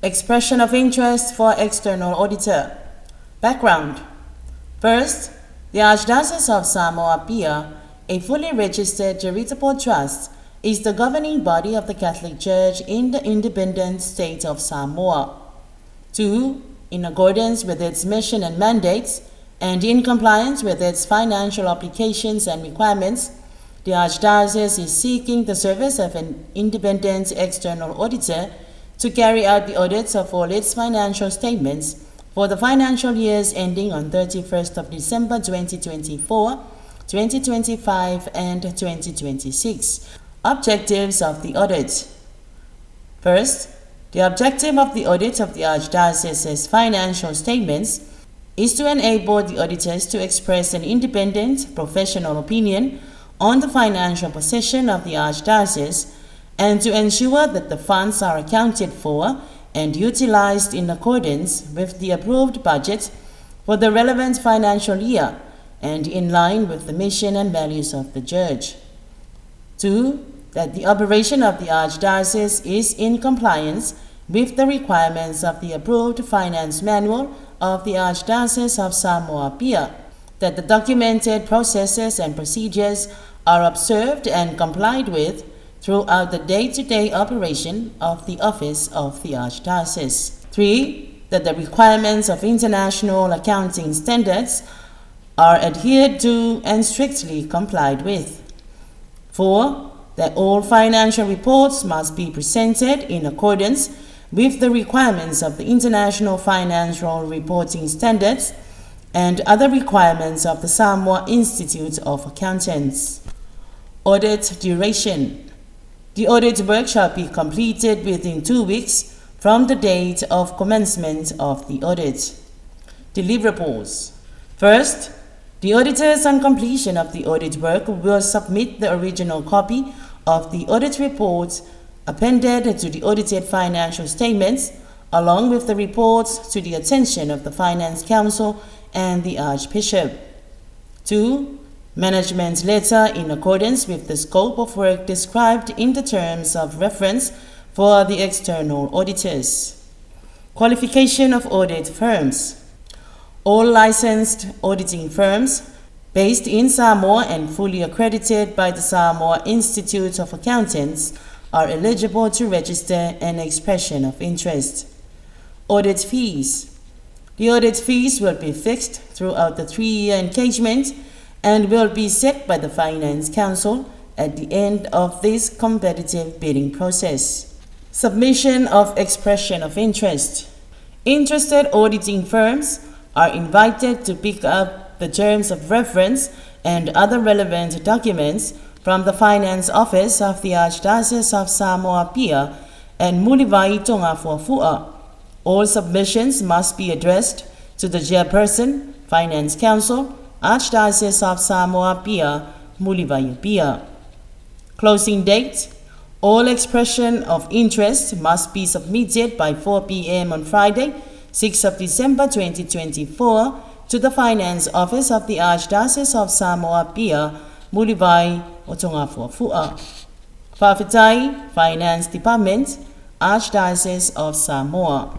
Expression of interest for external auditor. Background. First, the Archdiocese of Samoa Apia, a fully registered charitable trust, is the governing body of the Catholic Church in the independent state of Samoa. 2. In accordance with its mission and mandates, and in compliance with its financial obligations and requirements, the Archdiocese is seeking the service of an independent external auditor to carry out the audits of all its financial statements for the financial years ending on 31st of December 2024, 2025, and 2026. Objectives of the audit. First, the objective of the audit of the Archdiocese's financial statements is to enable the auditors to express an independent, professional opinion on the financial position of the Archdiocese and to ensure that the funds are accounted for and utilized in accordance with the approved budget for the relevant financial year and in line with the mission and values of the Church. 2. That the operation of the Archdiocese is in compliance with the requirements of the approved finance manual of the Archdiocese of Samoa Apia, that the documented processes and procedures are observed and complied with throughout the day-to-day operation of the office of the Archdiocese. 3. That the requirements of international accounting standards are adhered to and strictly complied with. 4. That all financial reports must be presented in accordance with the requirements of the International Financial Reporting Standards and other requirements of the Samoa Institute of Accountants. Audit duration. The audit work shall be completed within 2 weeks from the date of commencement of the audit. Deliverables. First, the auditors on completion of the audit work will submit the original copy of the audit report appended to the audited financial statements, along with the reports, to the attention of the Finance Council and the Archbishop. 2. Management letter in accordance with the scope of work described in the terms of reference for the external auditors. Qualification of audit firms. All licensed auditing firms based in Samoa and fully accredited by the Samoa Institute of Accountants are eligible to register an expression of interest. Audit fees. The audit fees will be fixed throughout the 3-year engagement and will be set by the Finance Council at the end of this competitive bidding process. Submission of expression of interest. Interested auditing firms are invited to pick up the terms of reference and other relevant documents from the Finance Office of the Archdiocese of Samoa Apia and Mulivai Tonga Fuafua. All submissions must be addressed to the Chairperson, Finance Council, Archdiocese of Samoa Apia, Mulivai Apia. Closing date. All expression of interest must be submitted by 4 p.m. on Friday, 6th of December 2024 to the Finance Office of the Archdiocese of Samoa Apia, Mulivai Tonga Fuafua. Whawhetai, Finance Department, Archdiocese of Samoa.